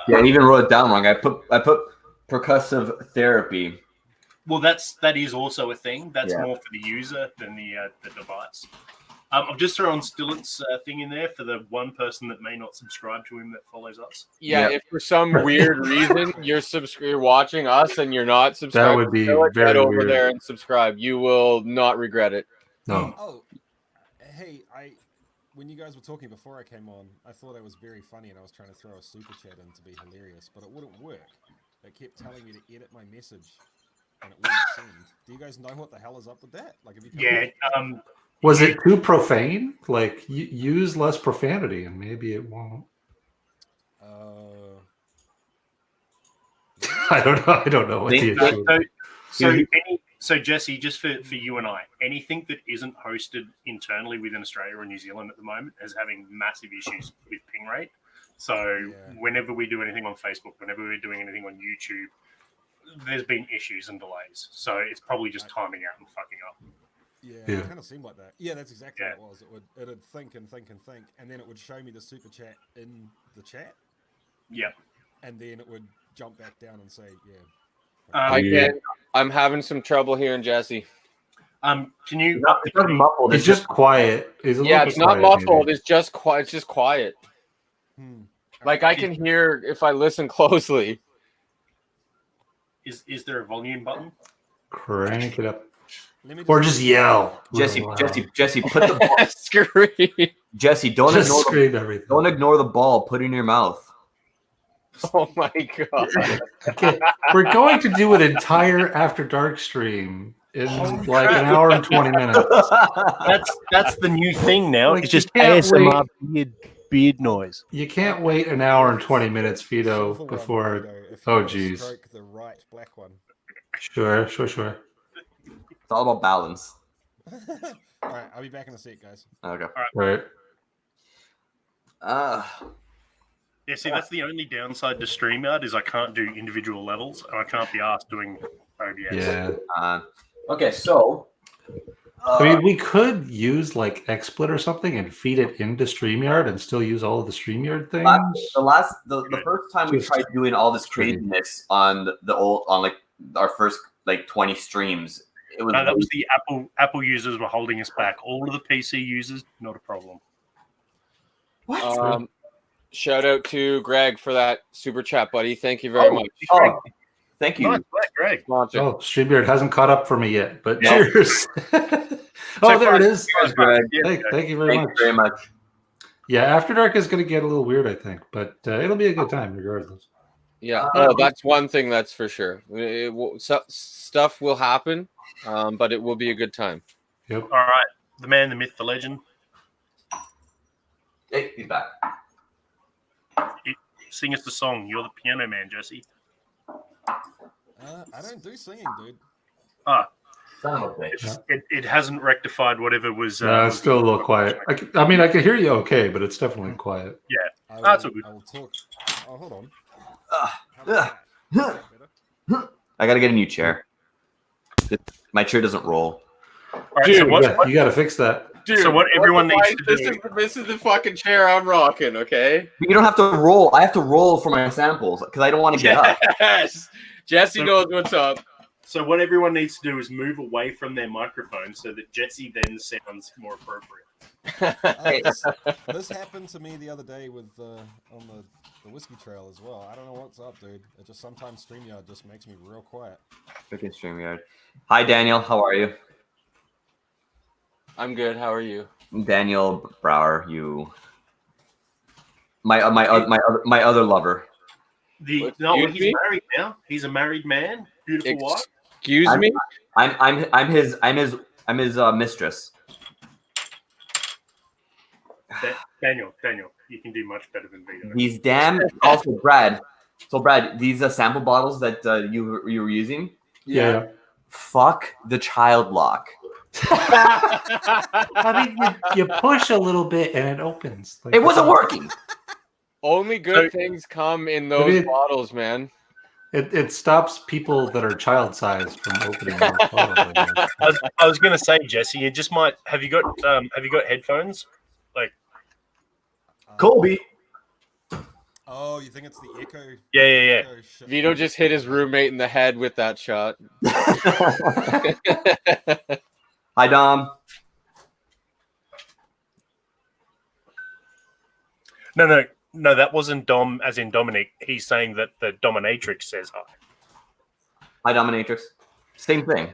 Yeah, I even wrote it down wrong. I put percussive therapy. Well, that is also a thing. That's Yeah. more for the user than the device. I've just thrown Stillet's thing in there for the one person that may not subscribe to him that follows us. Yeah, Yeah. if for some weird reason you're watching us and you're not subscribed, That would be head very over weird. there and subscribe. You will not regret it. No. Oh, hey, when you guys were talking before I came on, I thought it was very funny and I was trying to throw a super chat in to be hilarious, but it wouldn't work. It kept telling me to edit my message and it wouldn't send. Do you guys know what the hell is up with that? Like, have you come Was it too profane? Like, use less profanity and maybe it won't. I don't know what the issue is. So Jesse, just for you and I, anything that isn't hosted internally within Australia or New Zealand at the moment is having massive issues with ping rate. So whenever we do anything on Facebook, whenever we're doing anything on YouTube, there's been issues and delays. So it's probably just timing out and fucking up. Yeah, it kind of seemed like that. Yeah, that's exactly what it was. It'd think and think and think, and then it would show me the super chat in the chat. Yeah. And then it would jump back down and say, I'm having some trouble hearing Jesse. Can you? It's not muffled. It's just quiet. It's not muffled. It's just quiet. It's just quiet. Like I can hear if I listen closely. Is there a volume button? Crank it up. Or just yell. Jesse, Wow. Jesse, put the ball. Scream. Jesse, Just scream everything. don't ignore the ball. Put it in your mouth. Oh my god. Okay. We're going to do an entire After Dark stream in like an hour and 20 minutes. That's the new thing now. Like, It's just you can't ASMR beard noise. You can't wait an hour and 20 minutes, Vito, before. Oh, geez. Stroke the right black one. Sure. It's all about balance. All right, I'll be back in a sec, guys. Okay. Right. Yeah, see, that's the only downside to StreamYard is I can't do individual levels and I can't be asked doing OBS. Yeah. Okay, so I mean, we could use like XSplit or something and feed it into StreamYard and still use all of the StreamYard things. the first time we tried doing all this craziness on like our first like 20 streams, it was that was the Apple users were holding us back. All of the PC users, not a problem. What? Shout out to Greg for that super chat, buddy. Thank you very much. Oh, thank you. Nice, Greg. Oh, StreamYard hasn't caught up for me yet, but No. cheers. Oh, there it is. Cheers, Greg. Thank you very much. Yeah, After Dark is going to get a little weird, I think, but it'll be a good time regardless. Yeah. That's one thing that's for sure. Stuff will happen, but it will be a good time. Yep. All right. The man, the myth, the legend. Hey, he's back. Sing us the song. You're the piano man, Jesse. I don't do singing, dude. Son of a bitch. It hasn't rectified whatever was. It's still a little quiet. I mean, I can hear you okay, but it's definitely quiet. Yeah. That's all good. I will talk Oh, hold on. Ugh. How about that? Is that better? I gotta get a new chair. My chair doesn't roll. All right, Dude, so You got to fix that. Dude, So what everyone needs to this do- this is the fucking chair I'm rocking, okay? But you don't have to roll. I have to roll for my samples because I don't want to get up. Yes. Jesse knows what's up. So what everyone needs to do is move away from their microphone so that Jesse then sounds more appropriate. This happened to me the other day with on the whiskey trail as well. I don't know what's up, dude. It just sometimes StreamYard just makes me real quiet. Freaking StreamYard. Hi, Daniel. How are you? I'm good. How are you? Daniel Brower, you. My other lover. He's Excuse me? married now. He's a married man. Beautiful wife. Excuse me? I'm his mistress. Daniel, you can do much better than Vito. These damn. Also, Brad. So, Brad, these sample bottles that you were using. Yeah. Fuck the child lock. I mean, you push a little bit and it opens. Like, It wasn't working. Only good things come in those bottles, man. It stops people that are child sized from opening those bottles, I guess. I was gonna say, Jesse, you just might have you got headphones? Like Colby. Oh, you think it's the echo? Yeah. Echo shit? Vito just hit his roommate in the head with that shot. Hi, Dom. No, that wasn't Dom as in Dominic. He's saying that the dominatrix says hi. Hi, Dominatrix. Same thing.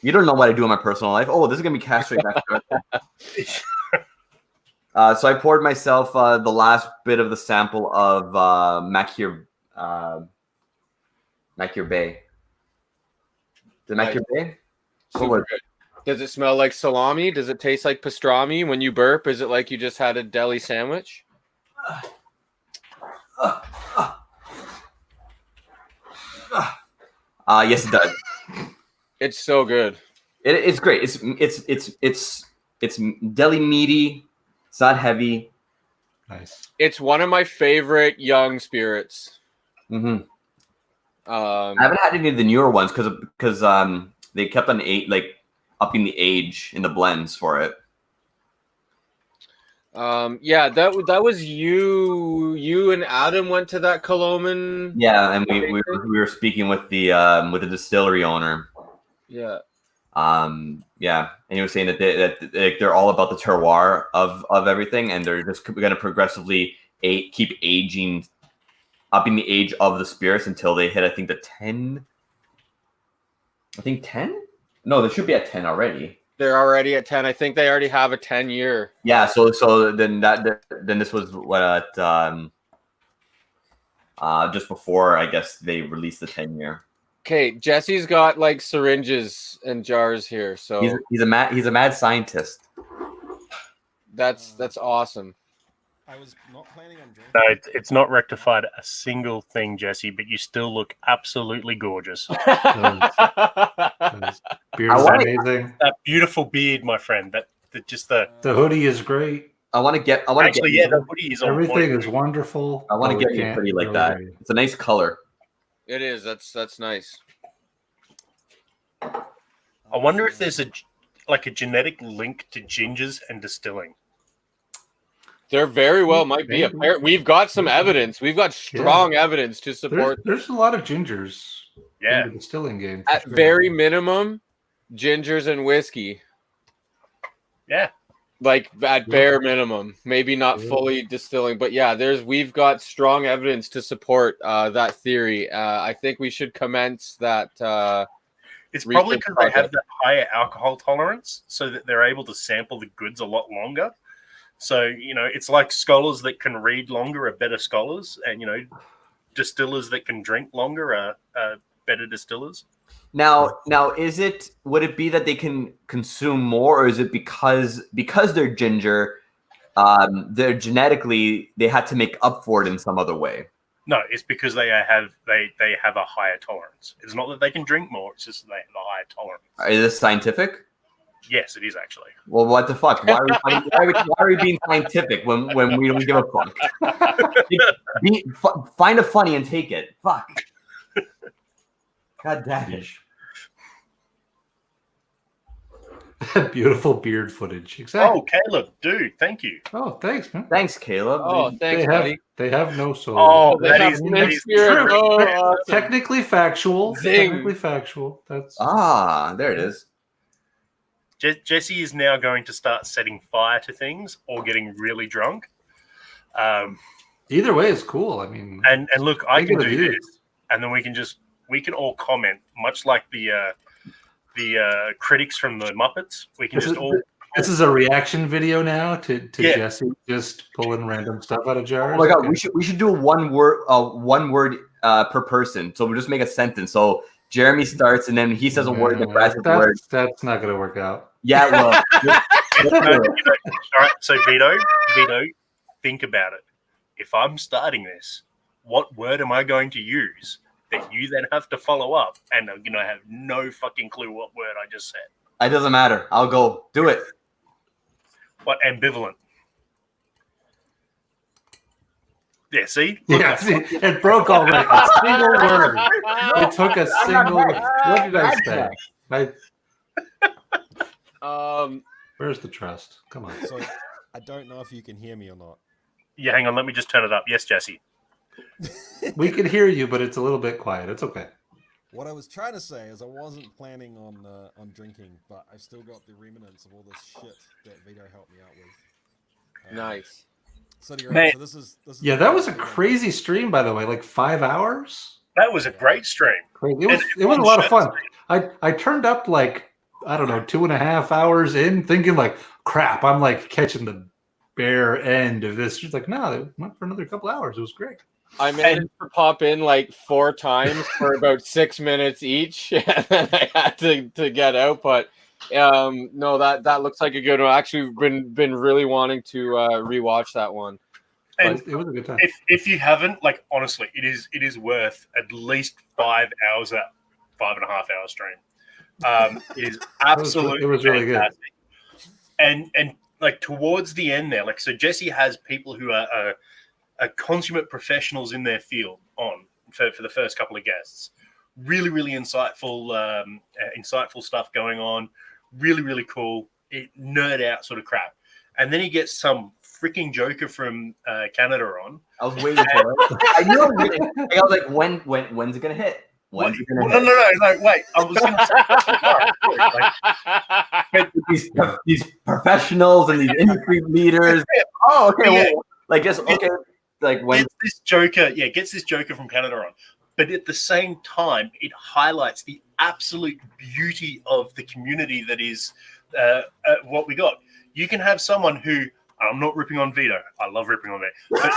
You don't know what I do in my personal life. Oh, this is gonna be cast straight back. So I poured myself the last bit of the sample of Makir Bay. The Makir Bay. Super good. Does it smell like salami? Does it taste like pastrami? When you burp, is it like you just had a deli sandwich? Yes, it does. It's so good. It's great. It's deli meaty. It's not heavy. Nice. It's one of my favorite young spirits. Mm-hmm. I haven't had any of the newer ones because they kept on upping the age in the blends for it. Yeah, that was you. You and Adam went to that Coloman. Yeah, and we were speaking with the distillery owner. Yeah. Yeah, and he was saying that they're all about the terroir of everything, and they're just going to progressively keep aging, upping the age of the spirits until they hit, I think, the 10. I think 10. No, they should be at 10 already. They're already at 10. I think they already have a 10-year. Yeah, so then this was what just before, I guess, they released the 10-year. Okay, Jesse's got like syringes and jars here, so He's a mad scientist. that's awesome. I was not planning on drinking. No, it's not rectified a single thing, Jesse, but you still look absolutely gorgeous. Beer's wanna- amazing. That beautiful beard, my friend. That just the The hoodie is great. I want to get. the hoodie is on Everything point. is wonderful. I want to but get we you a can't hoodie like really that. do it. It's a nice color. It is. That's nice. I wonder if there's a genetic link to gingers and distilling. There very well might be. Maybe. We've got some evidence. We've got strong evidence to support. There's a lot of gingers Yeah. in the distilling game. for At sure. very minimum, gingers and whiskey. Yeah. Like at bare minimum, maybe not fully distilling, but yeah, we've got strong evidence to support that theory. I think we should commence that. It's probably research because they have project. that higher alcohol tolerance, so that they're able to sample the goods a lot longer. So, it's like scholars that can read longer are better scholars, and, distillers that can drink longer are better distillers. Now, would it be that they can consume more, or is it because they're ginger, they're genetically they had to make up for it in some other way? No, it's because they have a higher tolerance. It's not that they can drink more; it's just that they have a higher tolerance. Is this scientific? Yes, it is actually. Well, what the fuck? Why are we being scientific when we don't give a fuck? Find a funny and take it. Fuck. God damn it. Beautiful beard footage. Exactly. Oh, Caleb, dude, thank you. Oh, thanks, man. Thanks, Caleb. Oh, thanks, buddy. They have no soul. Oh, They that have is mixed true. spirit. Oh, awesome. Technically factual. Zing. Technically factual. That's There it is. Jesse is now going to start setting fire to things or getting really drunk. Either way is cool. I mean, and look, I can negative do views. this, and then we can all comment, much like the critics from the Muppets. We can just all. This is a reaction video now to Yeah. Jesse just pulling random stuff out of jars. Oh my god, Okay. we should do one word per person. So we'll just make a sentence. So Jeremy starts and then he says a word, then Brad says a word. That's not going to work out. Yeah, well. All right, so Vito, think about it. If I'm starting this, what word am I going to use that you then have to follow up? And I'm gonna have no fucking clue what word I just said. It doesn't matter. I'll go. Do it. What ambivalent? Yeah, see? Yeah, see, it broke already. A single word. It took a single word. What did I say? Where's the trust? Come on. So I don't know if you can hear me or not. Yeah, hang on. Let me just turn it up. Yes, Jesse. We can hear you, but it's a little bit quiet. It's okay. What I was trying to say is I wasn't planning on drinking, but I've still got the remnants of all this shit that Vito helped me out with. Nice. So Man. this is Yeah, that was a crazy stream, by the way. Like 5 hours. That was a great stream. Crazy. It was a lot of fun. I turned up like, I don't know, 2.5 hours in, thinking like, crap, I'm like catching the bare end of this. She's like, no, it went for another couple hours. It was great. I managed to pop in like 4 times for about 6 minutes each, and then I had to get out. But no, that looks like a good one. Actually, been really wanting to rewatch that one. And It was a good time. if you haven't, like, honestly, it is worth at least 5 hours, that 5.5 hour stream. It is absolutely it was really fantastic. And like towards the end there, like, so Jesse has people who are consummate professionals in their field on for the first couple of guests. Really, really insightful stuff going on. Really, really cool. Nerd out sort of crap. And then he gets some freaking joker from Canada on. I was waiting for it. I knew I was like, when's it gonna hit? When's it gonna hit? No, wait. I was going to say, these professionals and these industry leaders. Oh, okay. Yeah. Well, like just okay. Like when gets this joker from Canada on. But at the same time, it highlights the absolute beauty of the community that is what we got. You can have someone who, I'm not ripping on Vito. I love ripping on Vito. But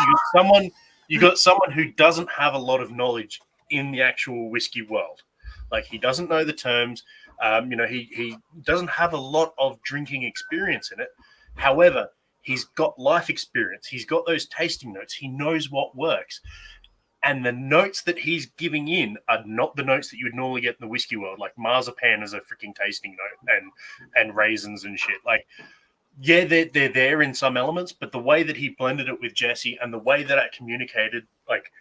you got someone who doesn't have a lot of knowledge in the actual whiskey world. Like, he doesn't know the terms. He doesn't have a lot of drinking experience in it. However, he's got life experience. He's got those tasting notes. He knows what works. And the notes that he's giving in are not the notes that you would normally get in the whiskey world. Like marzipan is a freaking tasting note and raisins and shit. Like, yeah, they're there in some elements, but the way that he blended it with Jesse and the way that I communicated, like,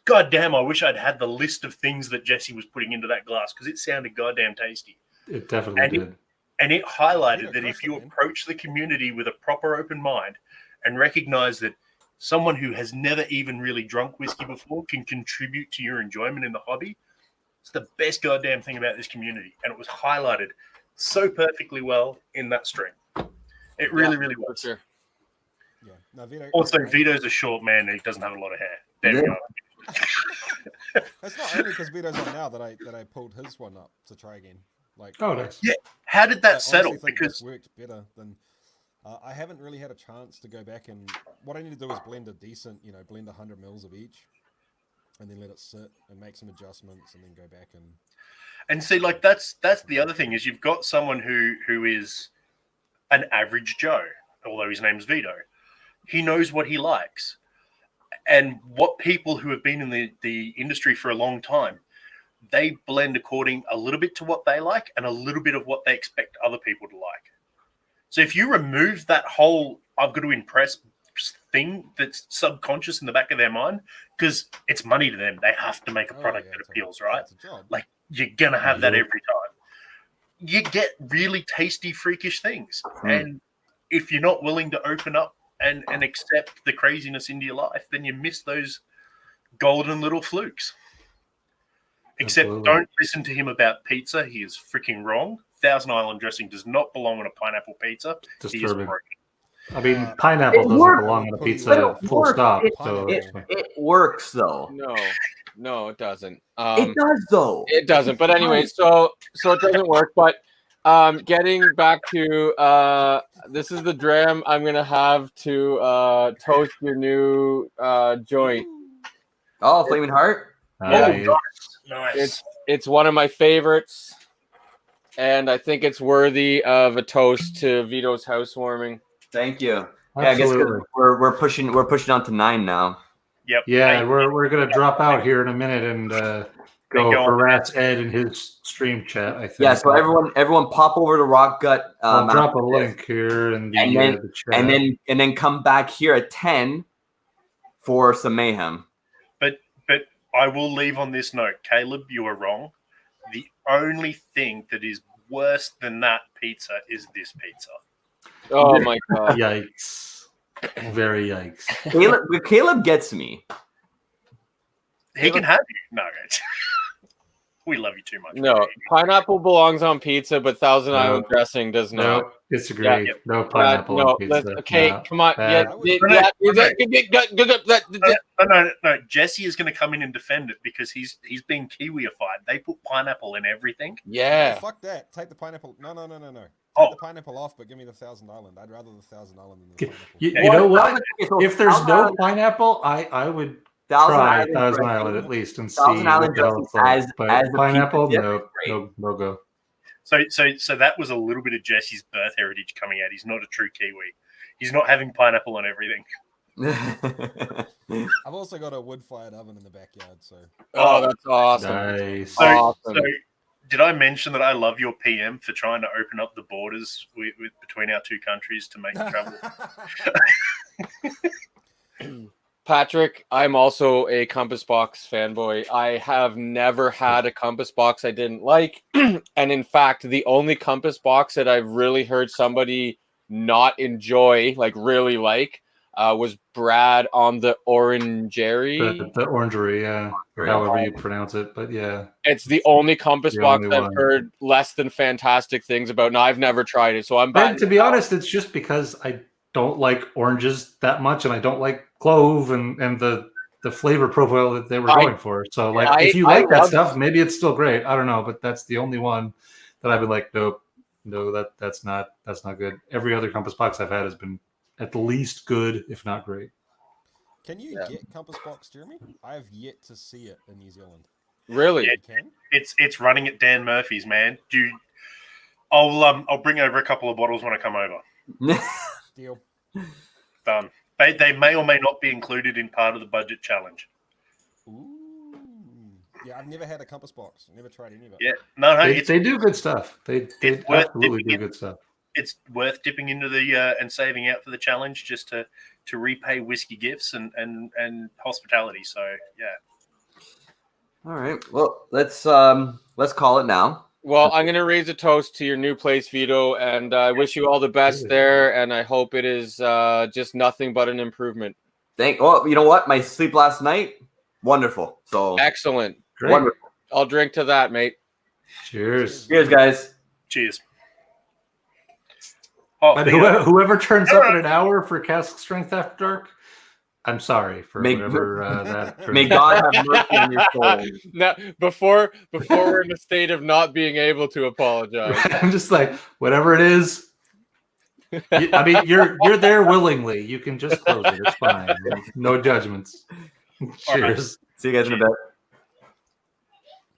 goddamn, I wish I'd had the list of things that Jesse was putting into that glass because it sounded goddamn tasty. It definitely did. And it highlighted that if you approach the community with a proper open mind and recognize that someone who has never even really drunk whiskey before can contribute to your enjoyment in the hobby, it's the best goddamn thing about this community. And it was highlighted so perfectly well in that stream. It really, really was. Sure. Yeah. No, Vito, Also, Vito's a short man and he doesn't have a lot of hair. There we go. That's not only because Vito's on now that I pulled his one up to try again. Like, Oh, nice. Yeah. How did that I settle? honestly think Because this worked better than I haven't really had a chance to go back, and what I need to do is blend a decent, blend 100 mils of each, and then let it sit and make some adjustments, and then go back and see, like, that's the other thing is you've got someone who is an average Joe, although his name's Vito. He knows what he likes. And what people who have been in the industry for a long time, they blend according a little bit to what they like and a little bit of what they expect other people to like. So if you remove that whole I've got to impress thing that's subconscious in the back of their mind, because it's money to them, they have to make a product that appeals, right? It's a job. Like you're going to have that every time. You get really tasty, freakish things. And if you're not willing to open up and accept the craziness into your life, then you miss those golden little flukes. Except don't listen to him about pizza. He is freaking wrong. Thousand Island dressing does not belong on a pineapple pizza. He is broken. I mean, pineapple doesn't belong on a pizza, full stop. It works, though. No, it doesn't. It does, though. It doesn't. But anyway, so it doesn't work. But getting back to this is the dram I'm gonna have to toast your new joint. Oh, Flaming Heart. Nice. It's one of my favorites, and I think it's worthy of a toast to Vito's housewarming. Thank you. Yeah, I guess we're pushing on to 9 now. Yep. Yeah, we're gonna drop out here in a minute and go harass Ed in his stream chat. I think. Yeah. So everyone, pop over to Rock Gut. I'll drop a link here in the chat, and then come back here at 10 for some mayhem. But I will leave on this note, Caleb. You are wrong. The only thing that is worse than that pizza is this pizza. Oh my god! Yikes! Very yikes. Caleb gets me. He can have you. No, we love you too much. No, pineapple belongs on pizza, but Thousand Island dressing does not. No, disagree. Yeah. No pineapple on pizza. Okay, come on. No. Jesse is going to come in and defend it because he's being Kiwiified. They put pineapple in everything. Yeah. Oh, fuck that. Take the pineapple. No. Take the pineapple off, but give me the Thousand Island. I'd rather the Thousand Island than the pineapple. You know what? If there's no pineapple, I would try Thousand Island at least and see what the hell it's like. But pineapple, no go. So that was a little bit of Jesse's birth heritage coming out. He's not a true Kiwi. He's not having pineapple on everything. I've also got a wood-fired oven in the backyard, so. Oh, that's awesome! Nice. So did I mention that I love your PM for trying to open up the borders between our two countries to make travel? Patrick, I'm also a Compass Box fanboy. I have never had a Compass Box I didn't like. And in fact, the only Compass Box that I've really heard somebody not enjoy, like really like, was Brad on the Orangery. The Orangery, yeah. Or however you pronounce it, but yeah. It's the only Compass Box I've heard less than fantastic things about. No, I've never tried it, so I'm bad. To be honest, it's just because I don't like oranges that much, and I don't like clove and the flavor profile that they were going for. So, like, if you like that stuff, maybe it's still great. I don't know, but that's the only one that I've been like, nope, no, that's not good. Every other Compass Box I've had has been at least good, if not great. Can you get Compass Box, Jeremy? I have yet to see it in New Zealand. Really? Yeah, it's running at Dan Murphy's, man. I'll bring over a couple of bottles when I come over. Deal. Done. They may or may not be included in part of the budget challenge. Ooh. Yeah, I've never had a Compass Box. I've never tried any of it. Yeah, no, they do good stuff. They absolutely do good stuff. It's worth dipping into the and saving out for the challenge just to repay whiskey gifts and hospitality. So yeah. All right. Well, let's call it now. Well, I'm going to raise a toast to your new place, Vito, and I wish you all the best there, and I hope it is just nothing but an improvement. Well, you know what? My sleep last night, wonderful. So excellent. Great. Wonderful. I'll drink to that, mate. Cheers. Cheers, guys. Cheers. But whoever turns up in an hour for Cask Strength After Dark, I'm sorry for whatever that. May God have mercy on your soul. Now, before we're in a state of not being able to apologize. I'm just like, whatever it is. I mean, you're there willingly. You can just close it. It's fine. No judgments. Cheers. See you guys in a bit.